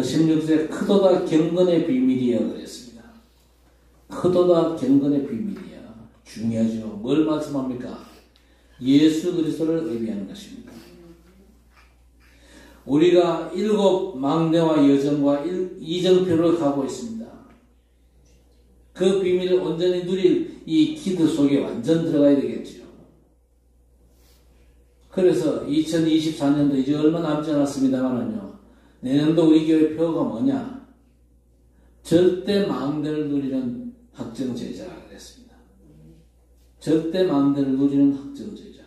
16절 크도다 경건의 비밀이여 그랬습니다. 크도다 경건의 비밀이야. 중요하죠. 뭘 말씀합니까? 예수 그리스도를 의미하는 것입니다. 우리가 7 망대와 여정과 이정표를 가고 있습니다. 그 비밀을 온전히 누릴 이 기도 속에 완전 들어가야 되겠죠. 그래서 2024년도 이제 얼마 남지 않았습니다만요. 내년도 우리 교회 표가 뭐냐? 절대 망대를 누리는 확정제자가 됐습니다. 절대 망대를 누리는 확정제자.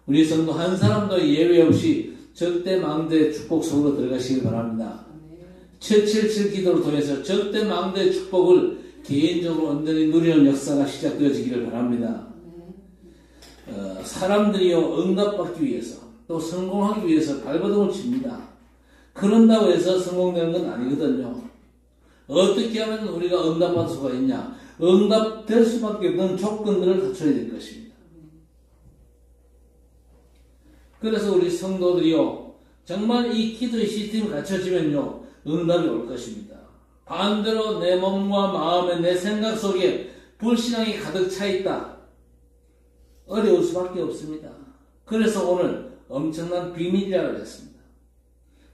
우리 성도 한 사람도 예외 없이 절대 망대의 축복 속으로 들어가시기 바랍니다. 777 기도를 통해서 절대 망대의 축복을 개인적으로 온전히 누리는 역사가 시작되어지기를 바랍니다. 사람들이요 응답받기 위해서 또 성공하기 위해서 발버둥을 칩니다. 그런다고 해서 성공되는 건 아니거든요. 어떻게 하면 우리가 응답받을 수가 있냐? 응답될 수밖에 없는 조건들을 갖춰야 될 것입니다. 그래서 우리 성도들이요 정말 이 기도의 시스템이 갖춰지면요 응답이 올 것입니다. 반대로 내 몸과 마음에 내 생각 속에 불신앙이 가득 차 있다. 어려울 수밖에 없습니다. 그래서 오늘 엄청난 비밀이라고 했습니다.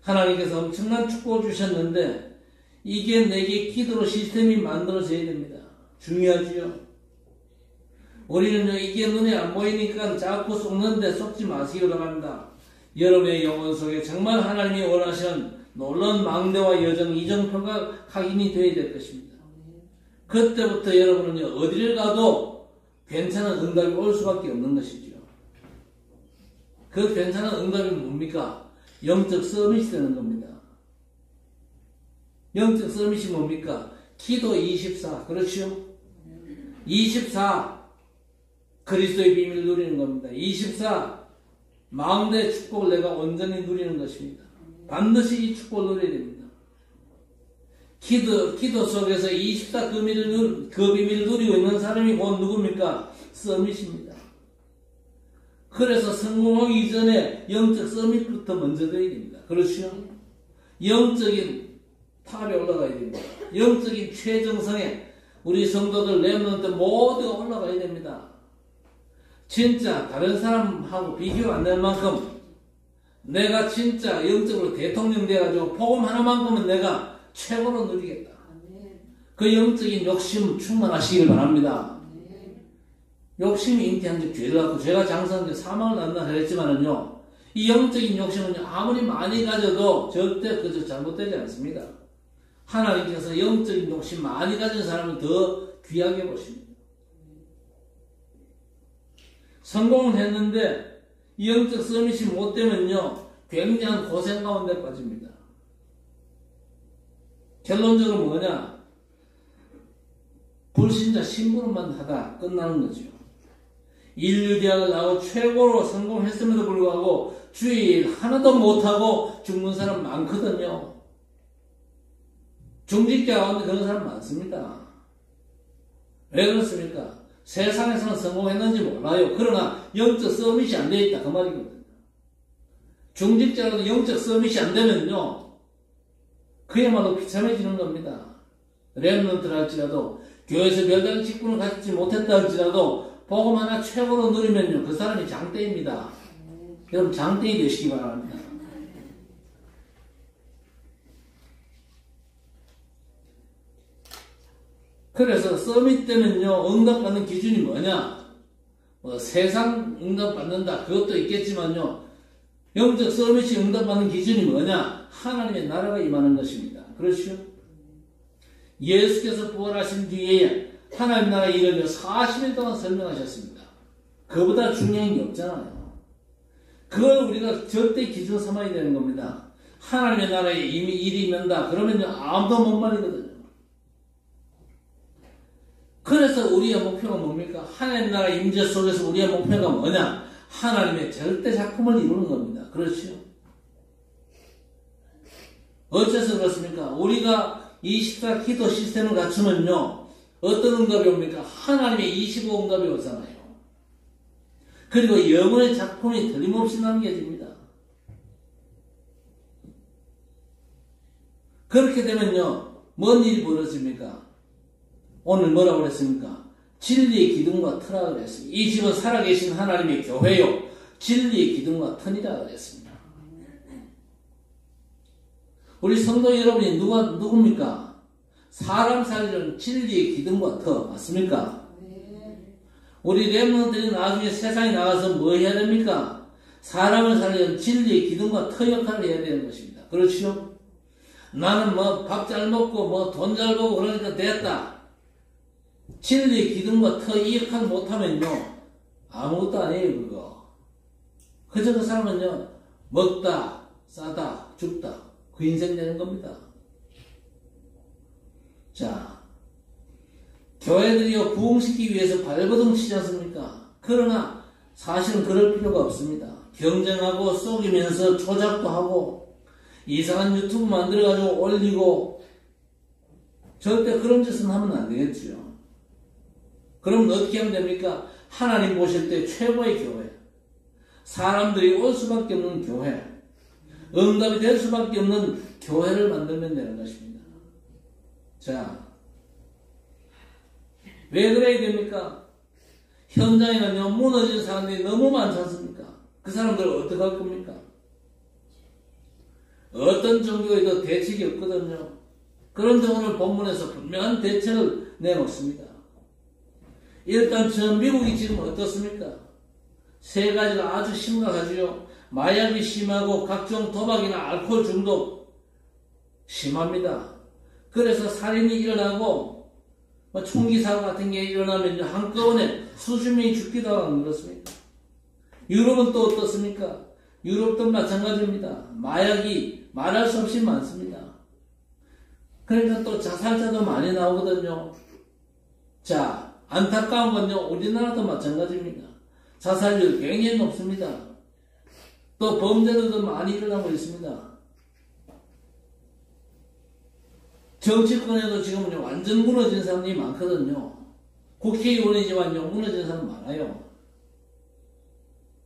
하나님께서 엄청난 축복을 주셨는데 이게 내게 기도로 시스템이 만들어져야 됩니다. 중요하지요. 우리는요 이게 눈에 안 보이니까 자꾸 속는데 속지 마시기 바랍니다. 여러분의 영혼 속에 정말 하나님이 원하시는 놀라운 망대와 여정, 이정표가 각인이 되어야 될 것입니다. 그때부터 여러분은요 어디를 가도 괜찮은 응답이 올 수밖에 없는 것이죠. 그 괜찮은 응답이 뭡니까? 영적 서밋이 되는 겁니다. 영적 서밋이 뭡니까? 기도 24 그렇죠? 24 그리스도의 비밀을 누리는 겁니다. 24 망대의 축복을 내가 온전히 누리는 것입니다. 반드시 이 축복을 누려야 됩니다. 기도 속에서 24 그 비밀을 누리고 있는 사람이 곧 누굽니까? 서밋입니다. 그래서 성공하기 전에 영적 서밋부터 먼저 되어야 됩니다. 그렇죠? 영적인 탑에 올라가야 됩니다. 영적인 최정상에 우리 성도들 렘넌트 모두가 올라가야 됩니다. 진짜 다른 사람하고 비교가 안 될 만큼 내가 진짜 영적으로 대통령 돼가지고 복음 하나만큼은 내가 최고로 누리겠다. 그 영적인 욕심 충만하시길 바랍니다. 욕심이 잉태한 지 죄를 갖고 죄가 장사한 지 사망을 낳는다 그랬지만은요 이 영적인 욕심은 아무리 많이 가져도 절대 그저 잘못되지 않습니다. 하나님께서 영적인 욕심 많이 가진 사람을 더 귀하게 보십니다. 성공을 했는데 이 영적 서밋이 못 되면요 굉장한 고생 가운데 빠집니다. 결론적으로 뭐냐? 불신자 심부름만 하다 끝나는 거죠. 인류대학을 나오고 최고로 성공했음에도 불구하고 주일 하나도 못하고 죽는 사람 많거든요. 중직자 가운데 그런 사람 많습니다. 왜 그렇습니까? 세상에서는 성공했는지 몰라요. 그러나 영적 서밋이 안 되어 있다 그 말이거든요. 중직자라도 영적 서밋이 안 되면요 그야말로 비참해지는 겁니다. 렘넌트를 할지라도 교회에서 별다른 직분을 갖지 못했다 할지라도 복음 하나 최고로 누리면요 그 사람이 장대입니다. 여러분 장대이 되시기 바랍니다. 그래서 서밋 때는요 응답받는 기준이 뭐냐? 세상 응답받는다 그것도 있겠지만요 영적 서밋이 응답받는 기준이 뭐냐? 하나님의 나라가 임하는 것입니다. 그렇죠? 예수께서 부활하신 뒤에 하나님 나라 일을 40일 동안 설명하셨습니다. 그보다 중요한 게 없잖아요. 그걸 우리가 절대 기준 삼아야 되는 겁니다. 하나님의 나라에 이미 일이 임한다 그러면요 아무도 못 말리거든요. 그래서 우리의 목표가 뭡니까? 하나님 나라 임재 속에서 우리의 목표가 뭐냐? 하나님의 절대 작품을 이루는 겁니다. 그렇죠? 어째서 그렇습니까? 우리가 24 기도 시스템을 갖추면요 어떤 응답이 옵니까? 하나님의 25 응답이 오잖아요. 그리고 영혼의 작품이 틀림없이 남겨집니다. 그렇게 되면요, 뭔 일이 벌어집니까? 오늘 뭐라고 그랬습니까? 진리의 기둥과 터라고 그랬습니다. 이 집은 살아계신 하나님의 교회요, 진리의 기둥과 터이라고 그랬습니다. 우리 성도 여러분이 누굽니까? 사람 살리는 진리의 기둥과 터, 맞습니까? 우리 렘넌트들이 나중에 세상에 나가서 뭐 해야 됩니까? 사람을 살리는 진리의 기둥과 터 역할을 해야 되는 것입니다. 그렇죠? 나는 뭐 밥 잘 먹고 뭐 돈 잘 벌고 그러니까 됐다. 진리의 기둥과 터 이 역할 못하면요, 아무것도 아니에요. 그거 그저 그 사람은요, 먹다 싸다 죽다 그 인생 되는 겁니다. 자, 교회들이요 부흥시키기 위해서 발버둥 치지 않습니까? 그러나 사실은 그럴 필요가 없습니다. 경쟁하고 속이면서 조작도 하고 이상한 유튜브 만들어가지고 올리고 절대 그런 짓은 하면 안 되겠죠. 그럼 어떻게 하면 됩니까? 하나님 보실 때 최고의 교회, 사람들이 올 수밖에 없는 교회, 응답이 될 수밖에 없는 교회를 만들면 되는 것입니다. 자, 왜 그래야 됩니까? 현장에는요, 무너진 사람들이 너무 많지 않습니까? 그 사람들을 어떻게 할 겁니까? 어떤 종교에도 대책이 없거든요. 그런데 오늘 본문에서 분명한 대책을 내놓습니다. 일단 전 미국이 지금 어떻습니까? 세 가지가 아주 심각하지요. 마약이 심하고 각종 도박이나 알코올 중독 심합니다. 그래서 살인이 일어나고 총기 사고 같은 게 일어나면 한꺼번에 수십 명이 죽기도 하고 그렇습니다. 유럽은 또 어떻습니까? 유럽도 마찬가지입니다. 마약이 말할 수 없이 많습니다. 그러니까 또 자살자도 많이 나오거든요. 자, 안타까운 건요, 우리나라도 마찬가지입니다. 자살률 굉장히 높습니다. 또 범죄들도 많이 일어나고 있습니다. 정치권에도 지금 완전 무너진 사람들이 많거든요. 국회의원이지만요, 무너진 사람 많아요.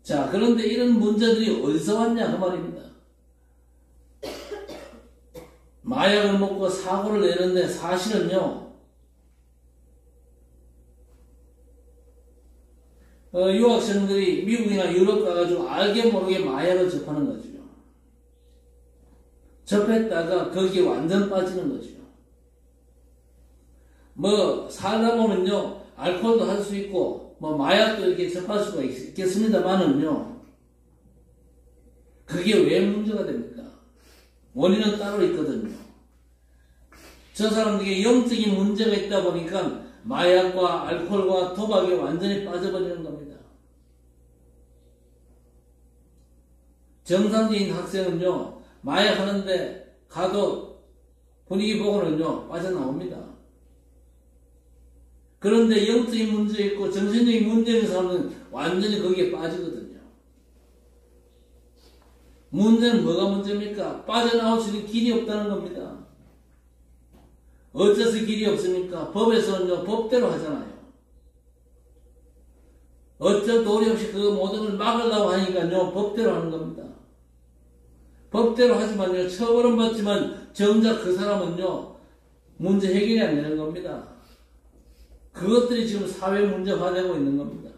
자, 그런데 이런 문제들이 어디서 왔냐 그 말입니다. 마약을 먹고 사고를 내는데 사실은요, 유학생들이 미국이나 유럽 가가지고 알게 모르게 마약을 접하는 거죠. 접했다가 거기에 완전 빠지는 거죠. 뭐 살다 보면요, 알코올도 할 수 있고 뭐 마약도 이렇게 접할 수가 있겠습니다만은요, 그게 왜 문제가 됩니까? 원인은 따로 있거든요. 저 사람들에게 영적인 문제가 있다 보니까 마약과 알코올과 도박에 완전히 빠져버리는 겁니다. 정상적인 학생은요, 마약 하는데 가도 분위기 보고는요, 빠져나옵니다. 그런데 영적인 문제 있고 정신적인 문제 있는 사람은 완전히 거기에 빠지거든요. 문제는 뭐가 문제입니까? 빠져나올 수 있는 길이 없다는 겁니다. 어째서 길이 없습니까? 법에서는요, 법대로 하잖아요. 어쩔 도리 없이 그 모든 걸 막으려고 하니까요, 법대로 하는 겁니다. 법대로 하지만요, 처벌은 받지만 정작 그 사람은요, 문제 해결이 안 되는 겁니다. 그것들이 지금 사회 문제화되고 있는 겁니다.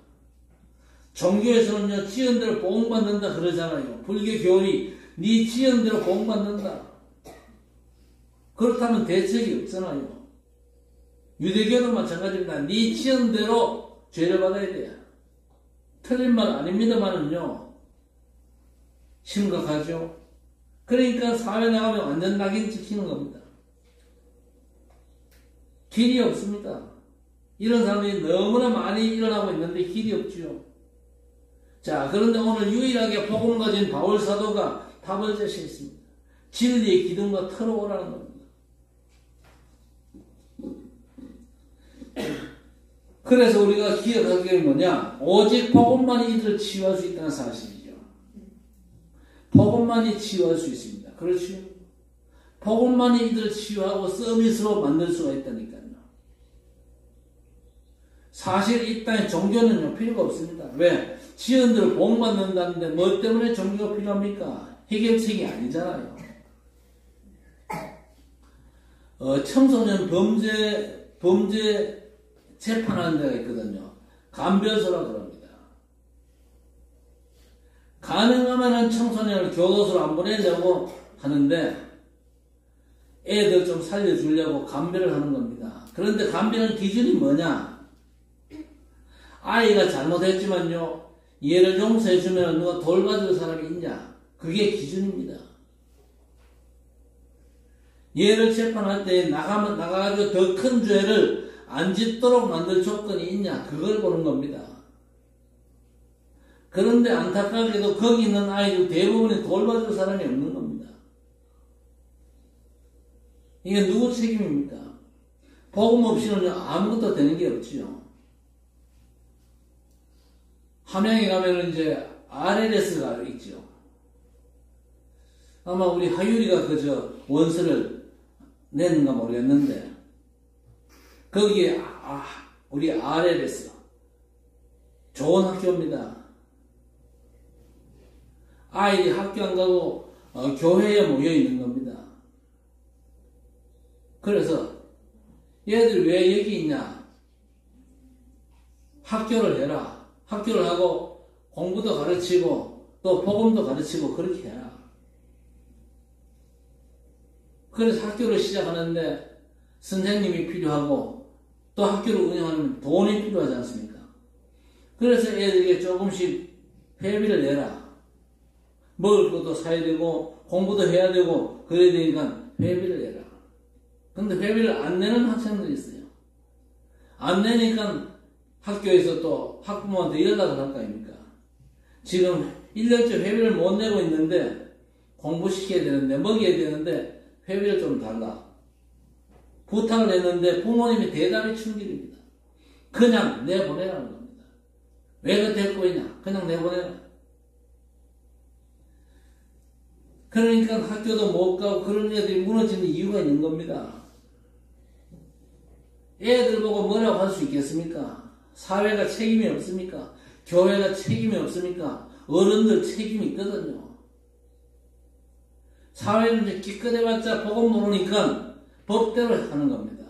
종교에서는요, 지연대로 보응받는다 그러잖아요. 불교 교리, 네 지연대로 보응받는다. 그렇다면 대책이 없잖아요. 유대교도 마찬가지입니다. 네 지연대로 죄를 받아야 돼요. 틀린 말 아닙니다만은요, 심각하죠. 그러니까 사회 나가면 완전 낙인 찍히는 겁니다. 길이 없습니다. 이런 사람들이 너무나 많이 일어나고 있는데 길이 없지요. 자, 그런데 오늘 유일하게 복음을 가진 바울 사도가 답을 제시했습니다. 진리의 기둥과 터로 오라는 겁니다. 그래서 우리가 기억할 게 뭐냐? 오직 복음만이 이들을 치유할 수 있다는 사실이죠. 복음만이 치유할 수 있습니다. 그렇죠? 복음만이 이들을 치유하고 서비스로 만들 수가 있다니까요. 사실 이 땅에 종교는요, 필요가 없습니다. 왜? 지연들을 복받는다는데 뭐 때문에 종교가 필요합니까? 해결책이 아니잖아요. 청소년 범죄 재판하는 데가 있거든요. 감별소라고 그럽니다. 가능하면 청소년을 교도소로 안 보내려고 하는데 애들 좀 살려주려고 감별을 하는 겁니다. 그런데 감별은 기준이 뭐냐? 아이가 잘못했지만요, 얘를 용서해주면 누가 돌봐줄 사람이 있냐? 그게 기준입니다. 얘를 재판할 때 나가가지고 더 큰 죄를 안 짓도록 만들 조건이 있냐? 그걸 보는 겁니다. 그런데 안타깝게도 거기 있는 아이들 대부분이 돌봐줄 사람이 없는 겁니다. 이게 누구 책임입니까? 복음 없이는 아무것도 되는 게 없지요. 함양에 가면은 이제 RLS가 있죠. 아마 우리 하율이가 그저 원서를 냈는가 모르겠는데, 거기에 우리 RLS 좋은 학교입니다. 아이들이 학교 안 가고 교회에 모여 있는 겁니다. 그래서 얘들 왜 여기 있냐? 학교를 해라. 학교를 하고 공부도 가르치고 또 복음도 가르치고 그렇게 해라. 그래서 학교를 시작하는데 선생님이 필요하고 또 학교를 운영하려면 돈이 필요하지 않습니까? 그래서 애들에게 조금씩 회비를 내라. 먹을 것도 사야 되고 공부도 해야 되고 그래야 되니까 회비를 내라. 근데 회비를 안 내는 학생들이 있어요. 안 내니까 학교에서 또 학부모한테 연락을 할 거 아닙니까? 지금 1년째 회비를 못 내고 있는데 공부시켜야 되는데 먹여야 되는데 회비를 좀 달라. 부탁을 했는데 부모님이 대답이 충격입니다. 그냥 내보내라는 겁니다. 왜 그 데리고 있냐? 그냥 내보내라. 그러니까 학교도 못 가고 그런 애들이 무너지는 이유가 있는 겁니다. 애들 보고 뭐라고 할 수 있겠습니까? 사회가 책임이 없습니까? 교회가 책임이 없습니까? 어른들 책임이 있거든요. 사회는 이제 기껏해봤자 복음 모르니까 법대로 하는 겁니다.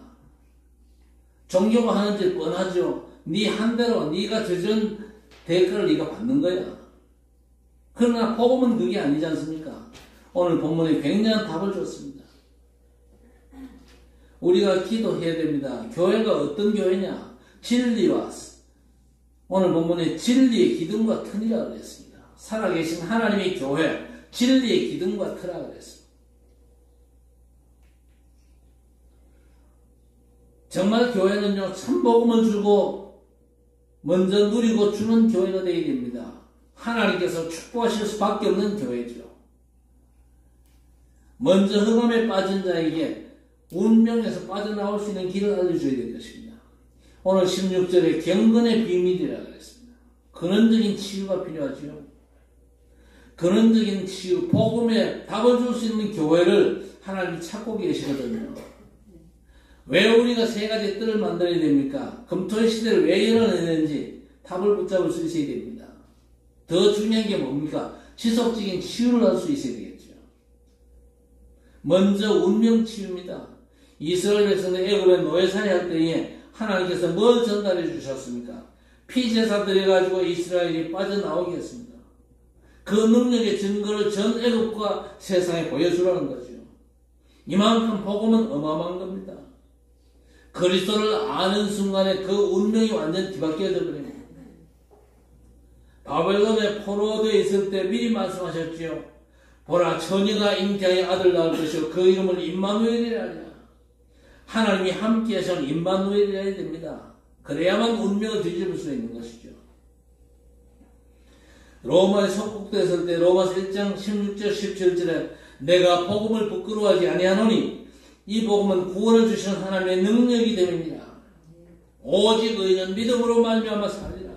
종교가 하는 일 뻔하죠. 네 한 대로 네가 저지른 대가를 네가 받는 거야. 그러나 복음은 그게 아니지 않습니까? 오늘 본문에 굉장한 답을 줬습니다. 우리가 기도해야 됩니다. 교회가 어떤 교회냐? 진리와, 오늘 본문에 진리의 기둥과 터이라고 그랬습니다. 살아계신 하나님의 교회, 진리의 기둥과 터라고 그랬습니다. 정말 교회는요, 참 복음을 주고 먼저 누리고 주는 교회가 되어야 됩니다. 하나님께서 축복하실 수밖에 없는 교회죠. 먼저 흑암에 빠진 자에게 운명에서 빠져나올 수 있는 길을 알려줘야 될 것입니다. 오늘 16절에 경건의 비밀이라고 그랬습니다. 근원적인 치유가 필요하지요. 근원적인 치유, 복음에 답을 줄 수 있는 교회를 하나님이 찾고 계시거든요. 왜 우리가 세 가지 뜰을 만들어야 됩니까? 금토의 시대를 왜 열어내는지 답을 붙잡을 수 있어야 됩니다. 더 중요한 게 뭡니까? 지속적인 치유를 할 수 있어야 되겠죠. 먼저 운명 치유입니다. 이스라엘 백성들 애굽에 노예살이 할 때에 하나님께서 뭘 전달해 주셨습니까? 피제사 드려가지고 이스라엘이 빠져나오게 했습니다. 그 능력의 증거를 전 애굽과 세상에 보여주라는 거죠. 이만큼 복음은 어마어마한 겁니다. 그리스도를 아는 순간에 그 운명이 완전 뒤바뀌어져 버립니다. 바벨론에 포로되어 있을 때 미리 말씀하셨지요. 보라, 처녀가 잉태하여 아들 낳을 것이요 그 이름을 임마누엘이라 하리라. 하나님이 함께 하시는 임마누엘이라 해야 됩니다. 그래야만 운명을 뒤집을 수 있는 것이죠. 로마에 속국됐을 때 로마서 1장 16절 17절에 내가 복음을 부끄러워하지 아니하노니 이 복음은 구원을 주시는 하나님의 능력이 됨이니라. 오직 의인은 믿음으로 말미암아 살리라.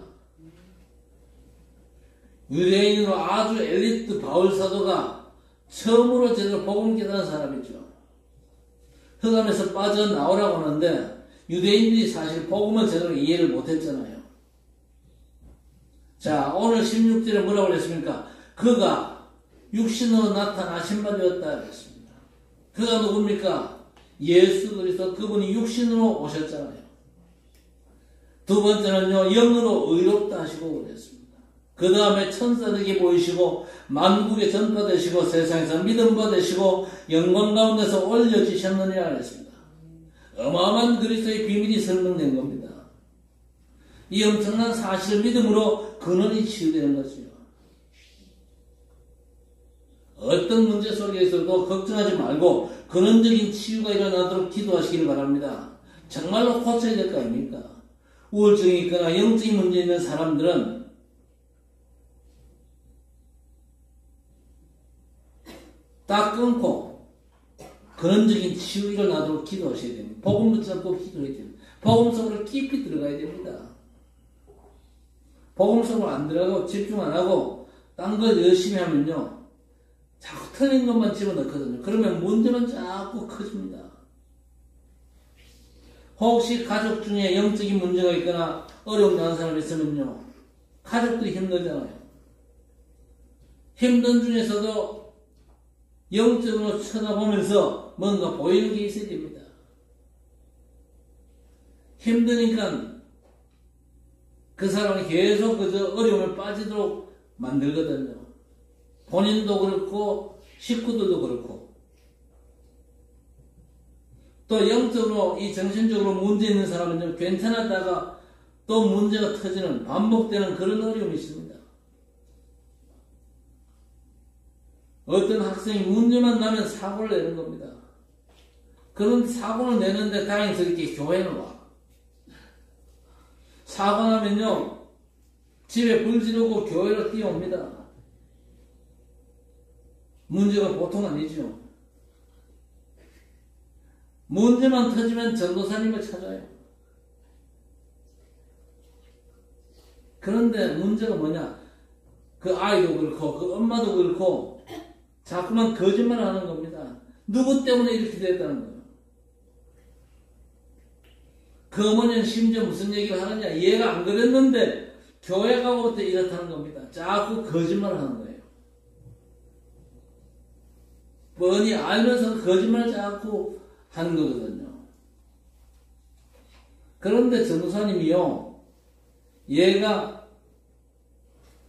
유대인으로 아주 엘리트 바울 사도가 처음으로 제대로 복음 깨달은 사람이죠. 흑암에서 빠져나오라고 하는데 유대인들이 사실 복음을 제대로 이해를 못했잖아요. 자, 오늘 16절에 뭐라고 그랬습니까? 그가 육신으로 나타나신 바 되었다 그랬습니다. 그가 누굽니까? 예수 그리스도 그분이 육신으로 오셨잖아요. 두 번째는요, 영으로 의롭다 하시고 그랬습니다. 그 다음에 천사들에게 보이시고 만국에 전파되시고 세상에서 믿음 받으시고 영광 가운데서 올려지셨느니라 그랬습니다. 어마어마한 그리스도의 비밀이 설명된 겁니다. 이 엄청난 사실을 믿음으로 근원이 치유되는 것이요. 어떤 문제 속에서도 걱정하지 말고 근원적인 치유가 일어나도록 기도하시기를 바랍니다. 정말로 고쳐야 될 거 아닙니까? 우울증이 있거나 영적인 문제 있는 사람들은 딱 끊고 근원적인 치유 일어나도록 기도하셔야 됩니다. 복음 붙잡고 기도해야 됩니다. 복음 속으로 깊이 들어가야 됩니다. 복음 속으로 안 들어가고 집중 안 하고 딴 거 열심히 하면요, 자꾸 틀린 것만 집어넣거든요. 그러면 문제만 자꾸 커집니다. 혹시 가족 중에 영적인 문제가 있거나 어려움 당하는 사람이 있으면요, 가족들이 힘들잖아요. 힘든 중에서도 영적으로 쳐다보면서 뭔가 보이는 게 있어야 됩니다. 힘드니까 그 사람이 계속 그저 어려움에 빠지도록 만들거든요. 본인도 그렇고 식구들도 그렇고. 또 영적으로 이 정신적으로 문제 있는 사람은 괜찮았다가 또 문제가 터지는 반복되는 그런 어려움이 있습니다. 어떤 학생이 문제만 나면 사고를 내는 겁니다. 그런 사고를 내는데 다행스럽게 교회는 와. 사고 나면요, 집에 불 지르고 교회로 뛰어옵니다. 문제가 보통 아니죠. 문제만 터지면 전도사님을 찾아요. 그런데 문제가 뭐냐? 그 아이도 그렇고 그 엄마도 그렇고 자꾸만 거짓말을 하는 겁니다. 누구 때문에 이렇게 됐다는 거예요. 그 어머니는 심지어 무슨 얘기를 하느냐? 얘가 안 그랬는데 교회 가고부터 이렇다는 겁니다. 자꾸 거짓말을 하는 거예요. 뻔히 알면서 거짓말을 자꾸 하는 거거든요. 그런데 전도사님이요, 얘가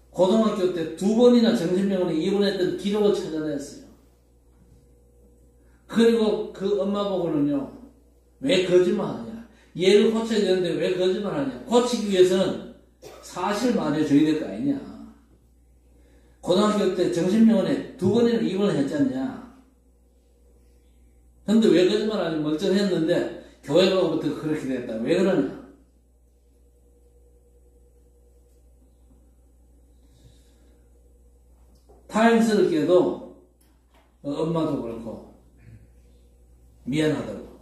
고등학교 때 2번이나 정신병원에 입원했던 기록을 찾아냈어요. 그리고 그 엄마 보고는요, 왜 거짓말하냐? 얘를 고쳐야 되는데 왜 거짓말하냐? 고치기 위해서는 사실 말해줘야 될 거 아니냐? 고등학교 때 정신병원에 2번이나 입원을 했지 않냐? 근데 왜 거짓말하냐? 멀쩡했는데 교회 가고부터 그렇게 됐다. 왜 그러냐? 다행스럽게도 엄마도 그렇고 미안하다고.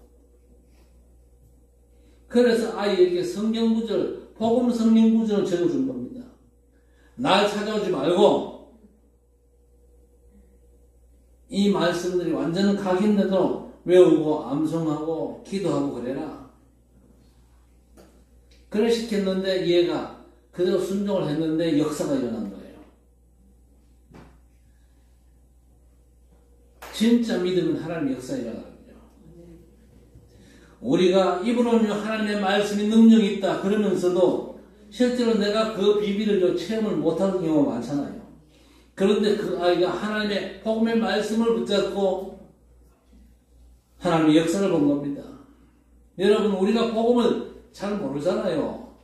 그래서 아이에게 성경구절, 복음 성경구절을 적어준 겁니다. 날 찾아오지 말고 이 말씀들이 완전 각인데도 외우고 암송하고 기도하고 그래라. 그래 시켰는데 얘가 그대로 순종을 했는데 역사가 일어난 거예요. 진짜 믿으면 하나님의 역사가 일어나거든요. 우리가 입으로는 하나님의 말씀이 능력이 있다 그러면서도 실제로 내가 그 비밀을 체험을 못하는 경우가 많잖아요. 그런데 그 아이가 하나님의 복음의 말씀을 붙잡고 하나님의 역사를 본 겁니다. 여러분, 우리가 복음을 잘 모르잖아요.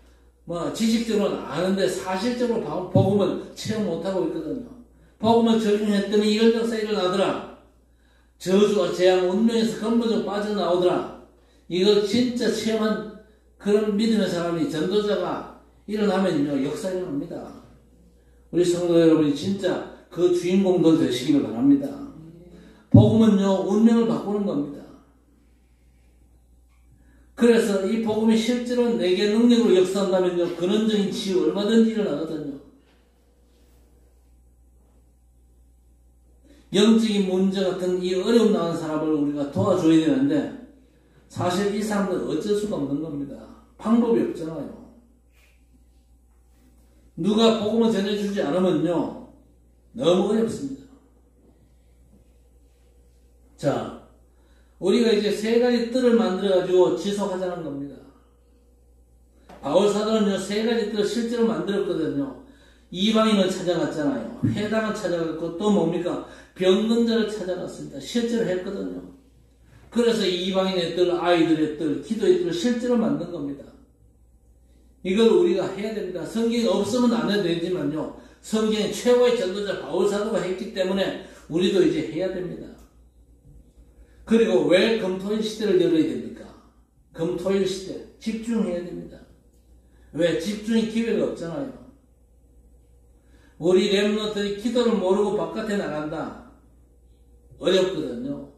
지식적으로는 아는데 사실적으로 복음을 체험 못하고 있거든요. 복음을 적용했더니 이런 역사 일어나더라. 저주와 재앙, 운명에서 근본적으로 빠져나오더라. 이거 진짜 체험한 그런 믿음의 사람이, 전도자가 일어나면요, 역사 일어납니다. 우리 성도 여러분이 진짜 그 주인공들 되시기를 바랍니다. 복음은요, 운명을 바꾸는 겁니다. 그래서 이 복음이 실제로 내게 능력으로 역사한다면요, 근원적인 치유 얼마든지 일어나거든요. 영적인 문제 같은 이 어려움 나는 사람을 우리가 도와줘야 되는데 사실 이 사람들은 어쩔 수가 없는 겁니다. 방법이 없잖아요. 누가 복음을 전해주지 않으면요, 너무 어렵습니다. 자, 우리가 이제 세 가지 뜰을 만들어가지고 지속하자는 겁니다. 바울 사도는요, 세 가지 뜰을 실제로 만들었거든요. 이방인을 찾아갔잖아요. 회당을 찾아갔고, 또 뭡니까? 병든 자를 찾아갔습니다. 실제로 했거든요. 그래서 이방인의 뜰, 아이들의 뜰, 기도의 뜰을 실제로 만든 겁니다. 이걸 우리가 해야 됩니다. 성경이 없으면 안 해도 되지만요. 성경의 최고의 전도자 바울 사도가 했기 때문에 우리도 이제 해야 됩니다. 그리고 왜 금토일 시대를 열어야 됩니까? 금토일 시대 집중해야 됩니다. 왜? 집중의 기회가 없잖아요. 우리 렘넌트들이 기도를 모르고 바깥에 나간다. 어렵거든요.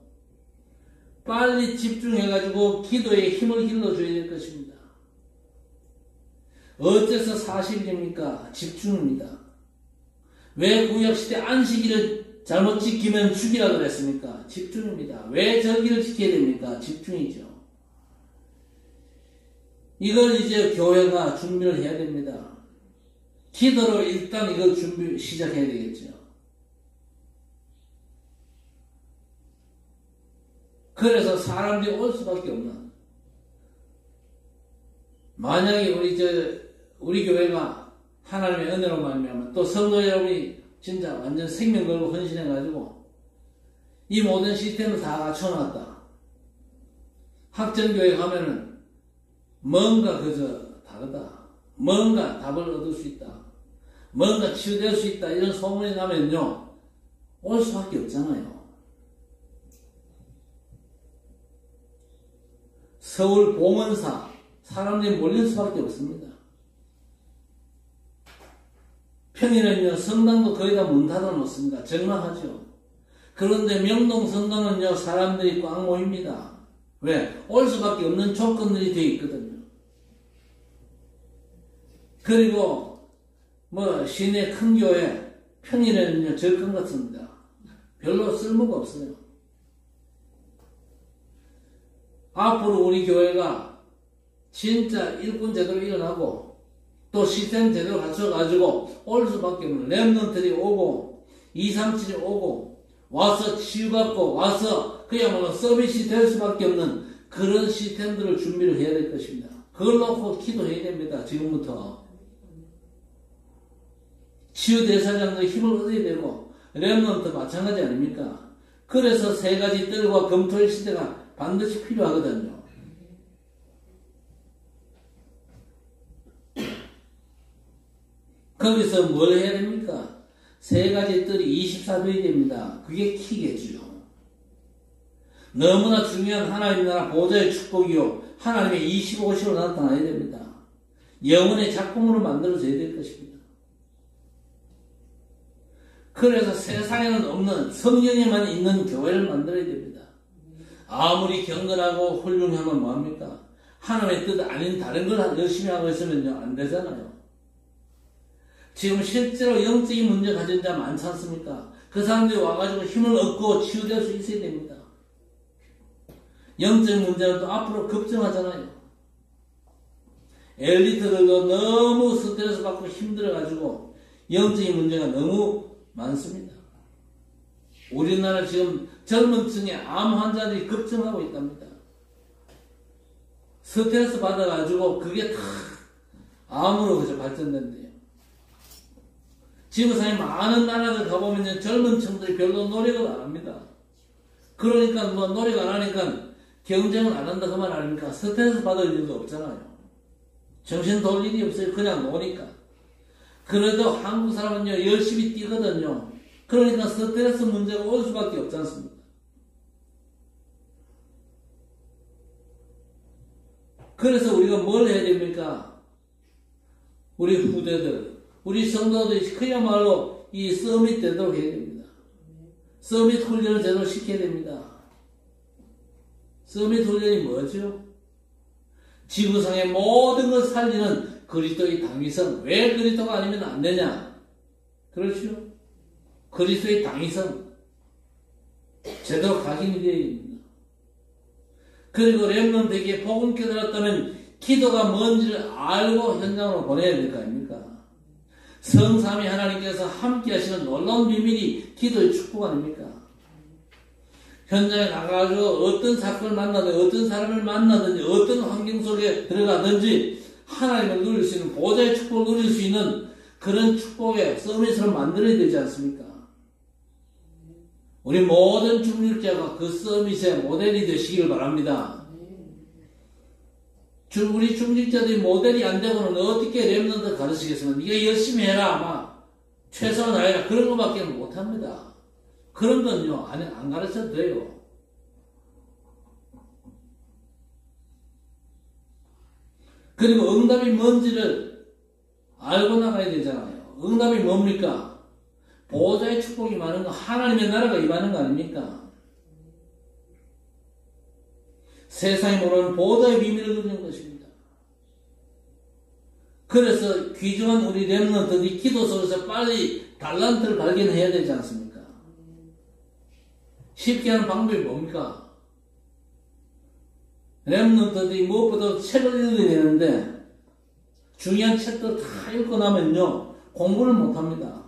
빨리 집중해가지고 기도에 힘을 길러줘야 될 것입니다. 어째서 40일입니까? 집중입니다. 왜 구약시대 안식일을 잘못 지키면 죽이라 그랬습니까? 집중입니다. 왜 절기를 지켜야 됩니까? 집중이죠. 이걸 이제 교회가 준비를 해야 됩니다. 기도로 일단 이걸 시작해야 되겠죠. 그래서 사람들이 올 수밖에 없는. 만약에 우리 교회가 하나님의 은혜로 말미암아 또 성도 여러분이 진짜 완전 생명 걸고 헌신해가지고 이 모든 시스템을 다 갖춰놨다. 학전교회 가면은 뭔가 그저 다르다. 뭔가 답을 얻을 수 있다. 뭔가 치유될 수 있다. 이런 소문이 나면요. 올 수밖에 없잖아요. 서울 봉헌사 사람들이 몰릴 수밖에 없습니다. 평일에는요, 성당도 거의 다 문 닫아 놓습니다. 적막하죠. 그런데 명동 성당은요, 사람들이 꽉 모입니다. 왜? 올 수밖에 없는 조건들이 되어 있거든요. 그리고, 시내 큰 교회, 평일에는요, 적금 같습니다. 별로 쓸모가 없어요. 앞으로 우리 교회가 진짜 일꾼 제대로 일어나고, 또 시스템 제대로 갖춰가지고 올 수밖에 없는 렘넌트들이 오고 237이 오고 와서 치유받고 와서 그야말로 서비스 될 수밖에 없는 그런 시스템들을 준비를 해야 될 것입니다. 그걸 놓고 기도해야 됩니다. 지금부터. 치유대사장들 힘을 얻어야 되고 렘넌트 마찬가지 아닙니까? 그래서 세 가지 뜰과 금토일 시대가 반드시 필요하거든요. 거기서 뭘 해야 됩니까? 세 가지 뜰이 24도이 됩니다. 그게 키겠죠. 너무나 중요한 하나님 나라 보좌의 축복이요. 하나님의 25시로 나타나야 됩니다. 영혼의 작품으로 만들어져야 될 것입니다. 그래서 세상에는 없는 성경에만 있는 교회를 만들어야 됩니다. 아무리 경건하고 훌륭하면 뭐합니까? 하나님의 뜻 아닌 다른 걸 열심히 하고 있으면요. 안 되잖아요. 지금 실제로 영적인 문제 가진 자 많지 않습니까? 그 사람들이 와가지고 힘을 얻고 치유될 수 있어야 됩니다. 영적 문제는 또 앞으로 급증하잖아요. 엘리트들도 너무 스트레스 받고 힘들어가지고 영적인 문제가 너무 많습니다. 우리나라 지금 젊은 층에 암 환자들이 급증하고 있답니다. 스트레스 받아가지고 그게 다 암으로 그저 발전된대요. 지구상에 많은 나라들 가보면 젊은 층들이 별로 노력을 안 합니다. 그러니까 노력 안 하니까 경쟁을 안 한다 그 말 아닙니까? 스트레스 받을 일도 없잖아요. 정신 돌 일이 없어요. 그냥 노니까. 그래도 한국 사람은요 열심히 뛰거든요. 그러니까 스트레스 문제가 올 수밖에 없지 않습니까? 그래서 우리가 뭘 해야 됩니까? 우리 후대들, 우리 성도들이 그야말로 이 서밋 되도록 해야 됩니다. 서밋 훈련을 제대로 시켜야 됩니다. 서밋 훈련이 뭐죠? 지구상의 모든 걸 살리는 그리스도의 당위성. 왜 그리스도가 아니면 안 되냐? 그렇죠? 그리스도의 당위성. 제대로 각인이 되어야 됩니다. 그리고 렘넌트에게 복음 깨달았다면 기도가 뭔지를 알고 현장으로 보내야 될 거 아닙니까? 성삼위 하나님께서 함께 하시는 놀라운 비밀이 기도의 축복 아닙니까? 현장에 나가가지고 어떤 사건을 만나든지 어떤 사람을 만나든지 어떤 환경 속에 들어가든지 하나님을 누릴 수 있는 보좌의 축복을 누릴 수 있는 그런 축복의 서밋을 만들어야 되지 않습니까? 우리 모든 중직자가 그 서밋의 모델이 되시길 바랍니다. 우리 중직자들이 모델이 안 되고는 어떻게 렘넌트 가르치겠습니까? 네가 열심히 해라, 막 최선을 다해라, 그런 것밖에 못합니다. 그런 건요, 안 가르쳐도 돼요. 그리고 응답이 뭔지를 알고 나가야 되잖아요. 응답이 뭡니까? 보호자의 축복이 많은 거, 하나님의 나라가 임하는 거 아닙니까? 세상이 모르는 보호자의 비밀을 누리는 것입니다. 그래서 귀중한 우리 렘넌트들이 기도 속에서 빨리 달란트를 발견해야 되지 않습니까? 쉽게 하는 방법이 뭡니까? 렘넌트들이 무엇보다 책을 읽어야 되는데 중요한 책들 다 읽고 나면요 공부를 못합니다.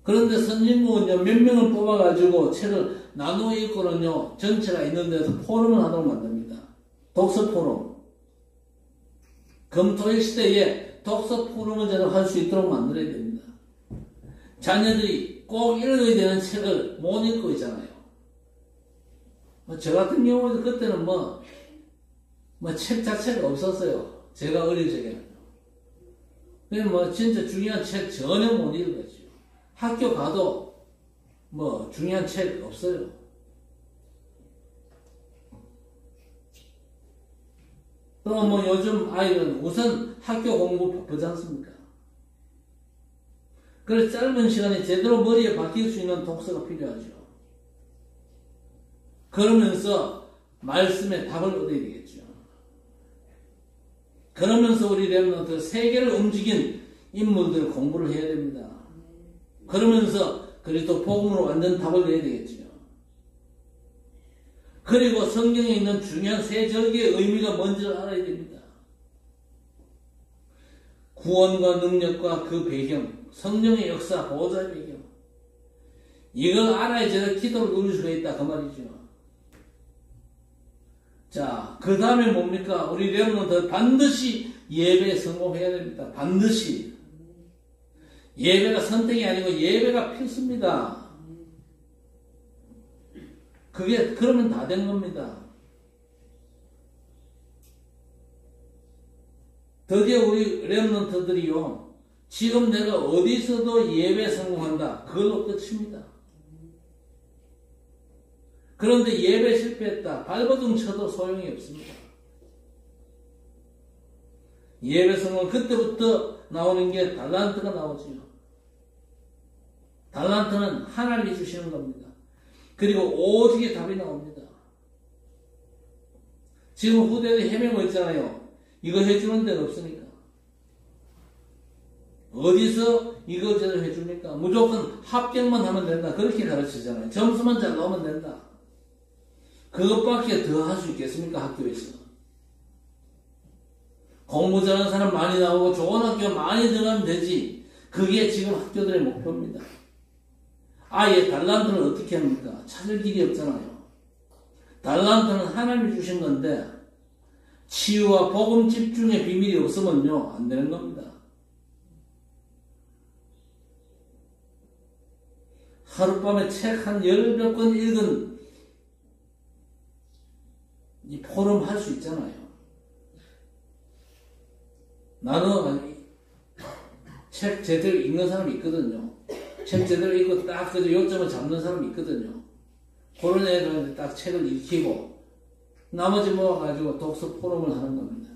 그런데 선진국은요 몇 명을 뽑아가지고 책을 나누어 읽고는요 전체가 있는 데서 포럼을 하도록 만듭니다. 독서 포럼. 금토일 시대에 독서 포럼을 제대로 할 수 있도록 만들어야 됩니다. 자녀들이 꼭 읽어야 되는 책을 못 읽고 있잖아요. 저 같은 경우는 그때는 책 자체가 없었어요. 제가 어릴 적에는. 그냥 진짜 중요한 책 전혀 못 읽었죠. 학교 가도 중요한 책 없어요. 그럼 요즘 아이들은 우선 학교 공부 바쁘지 않습니까? 그래서 짧은 시간에 제대로 머리에 박힐 수 있는 독서가 필요하죠. 그러면서 말씀의 답을 얻어야 되겠죠. 그러면서 우리 렘넌트 세계를 움직인 인물들 공부를 해야 됩니다. 그러면서 그리스도 복음으로 완전 답을 내야 되겠죠. 그리고 성경에 있는 중요한 세 절기의 의미가 뭔지를 알아야 됩니다. 구원과 능력과 그 배경, 성령의 역사, 보호자의 배경. 이걸 알아야 제가 기도를 누릴 수가 있다 그 말이죠. 자, 그 다음에 뭡니까? 우리 렘넌트 반드시 예배에 성공해야 됩니다. 반드시. 예배가 선택이 아니고 예배가 필수입니다. 그러면 다 된 겁니다. 드디어 우리 렘넌트들이요, 지금 내가 어디서도 예배에 성공한다. 그걸로 끝입니다. 그런데 예배 실패했다. 발버둥 쳐도 소용이 없습니다. 예배 성공, 그때부터 나오는 게 달란트가 나오지요. 달란트는 하나님이 주시는 겁니다. 그리고 오직의 답이 나옵니다. 지금 후대들이 헤매고 있잖아요. 이거 해주는 데는 없으니까. 어디서 이거 제대로 해줍니까? 무조건 합격만 하면 된다. 그렇게 가르치잖아요. 점수만 잘 나오면 된다. 그것밖에 더 할 수 있겠습니까? 학교에서. 공부 잘하는 사람 많이 나오고 좋은 학교 많이 들어가면 되지. 그게 지금 학교들의 목표입니다. 아예 달란트는 어떻게 합니까? 찾을 길이 없잖아요. 달란트는 하나님이 주신 건데 치유와 복음 집중의 비밀이 없으면요 안 되는 겁니다. 하룻밤에 책 한 10몇 권 읽은 이 포럼 할 수 있잖아요. 나는 책 제대로 읽는 사람이 있거든요. 책 제대로 읽고 딱 그 요점을 잡는 사람이 있거든요. 그런 애들한테 딱 책을 읽히고 나머지 모아가지고 독서 포럼을 하는 겁니다.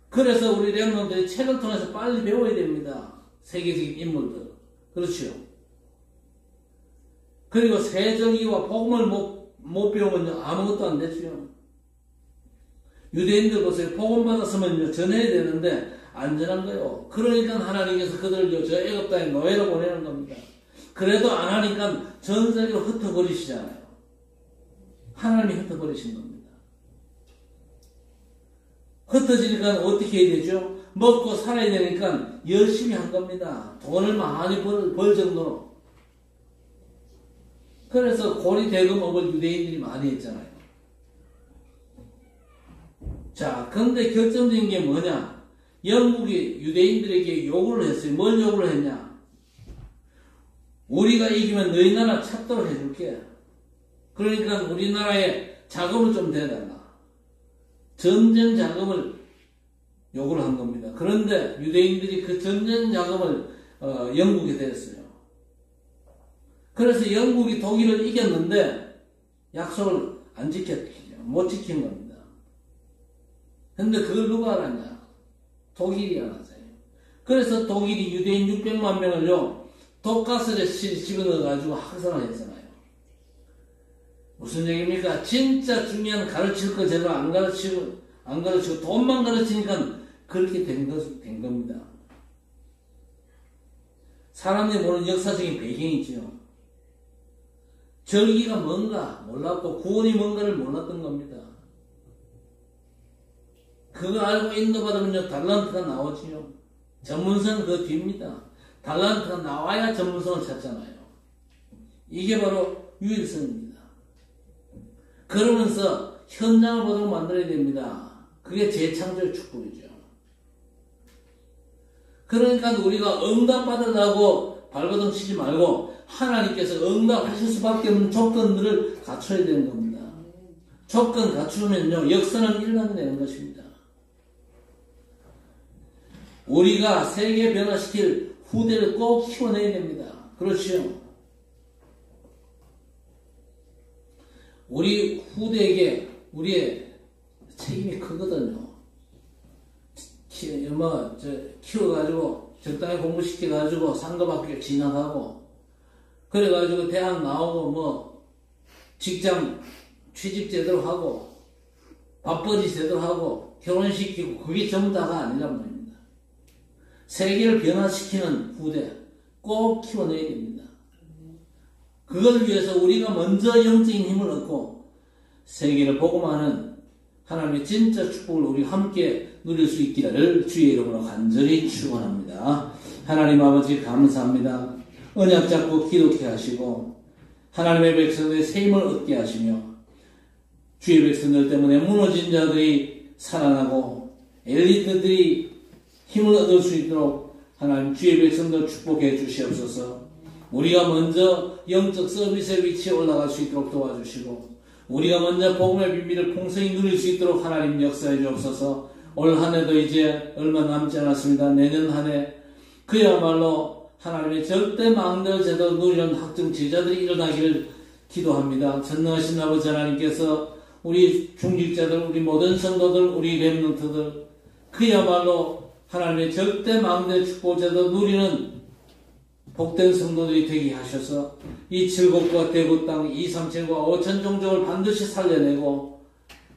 그래서 우리 렘넌트들이 책을 통해서 빨리 배워야 됩니다. 세계적인 인물들. 그렇죠. 그리고 세절기와 복음을 못 배우면요 아무것도 안 되죠. 유대인들 보세요. 복음 받았으면요 전해야 되는데 안전한 거요. 그러니까 하나님께서 그들을 저 애굽 땅에 노예로 보내는 겁니다. 그래도 안 하니까 전 세계로 흩어버리시잖아요. 하나님이 흩어버리신 겁니다. 흩어지니까 어떻게 해야 되죠? 먹고 살아야 되니까 열심히 한 겁니다. 돈을 많이 벌 정도로. 그래서 고리대금업을 유대인들이 많이 했잖아요. 자, 근데 결정적인 게 뭐냐? 영국이 유대인들에게 요구를 했어요. 뭘 요구를 했냐? 우리가 이기면 너희 나라 찾도록 해줄게. 그러니까 우리나라에 자금을 좀 대달라. 전쟁 자금을 요구를 한 겁니다. 그런데 유대인들이 그 전쟁 자금을 영국에 댔어요. 그래서 영국이 독일을 이겼는데 약속을 안 지켰죠. 못 지킨 겁니다. 근데 그걸 누가 알았냐? 독일이 알았어요. 그래서 독일이 유대인 600만 명을요, 독가스에 집어넣어가지고 학살을 했잖아요. 무슨 얘기입니까? 진짜 중요한 가르칠 거 제대로 안 가르치고 돈만 가르치니까 그렇게 된 겁니다. 사람들이 모르는 역사적인 배경이 있죠. 절기가 뭔가 몰랐고 구원이 뭔가를 몰랐던 겁니다. 그걸 알고 인도받으면요, 달란트가 나오지요. 전문성은 그 뒤입니다. 달란트가 나와야 전문성을 찾잖아요. 이게 바로 유일성입니다. 그러면서 현장을 보도록 만들어야 됩니다. 그게 재창조의 축복이죠. 그러니까 우리가 응답받으려고 발버둥 치지 말고 하나님께서 응답하실 수밖에 없는 조건들을 갖춰야 되는 겁니다. 조건 갖추면요, 역사는 일어나게 것입니다. 우리가 세계 변화시킬 후대를 꼭 키워내야 됩니다. 그렇죠? 우리 후대에게 우리의 책임이 크거든요. 키워가지고 적당히 공부시켜가지고 상급학교 진학하고 그래가지고 대학 나오고 직장 취직 제대로 하고 밥벌이 제대로 하고 결혼시키고 그게 전부 다가 아니란 말입니다. 세계를 변화시키는 후대 꼭 키워내야 됩니다. 그걸 위해서 우리가 먼저 영적인 힘을 얻고 세계를 복음하는 하나님의 진짜 축복을 우리 함께 누릴 수 있기를 주의 이름으로 간절히 축원합니다. 하나님 아버지 감사합니다. 언약 잡고 기독해 하시고 하나님의 백성들의 새 힘을 얻게 하시며 주의 백성들 때문에 무너진 자들이 살아나고 엘리트들이 힘을 얻을 수 있도록 하나님 주의 백성들 축복해 주시옵소서. 우리가 먼저 영적 서비스의 위치에 올라갈 수 있도록 도와주시고 우리가 먼저 복음의 비밀을 풍성히 누릴 수 있도록 하나님 역사해 주옵소서. 올 한 해도 이제 얼마 남지 않았습니다. 내년 한 해 그야말로 하나님의 절대 망대 제도 누리는 학정 제자들이 일어나기를 기도합니다. 전능하신 아버지 하나님께서 우리 중직자들, 우리 모든 성도들, 우리 렘넌트들 그야말로 하나님의 절대 망대 축복 제도 누리는 복된 성도들이 되게 하셔서 이 칠곡과 대구 땅, 이 삼천과 오천 종족을 반드시 살려내고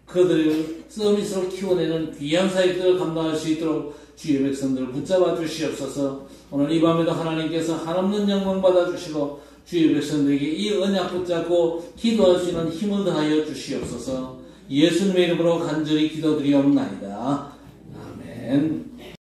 그들을 서비스로 키워내는 귀한 사역들을 감당할 수 있도록 주의 백성들을 붙잡아 주시옵소서. 오늘 이 밤에도 하나님께서 한없는 영광 받아 주시고 주의 백성들에게 이 언약 붙잡고 기도할 수 있는 힘을 더하여 주시옵소서. 예수님의 이름으로 간절히 기도드리옵나이다. 아멘.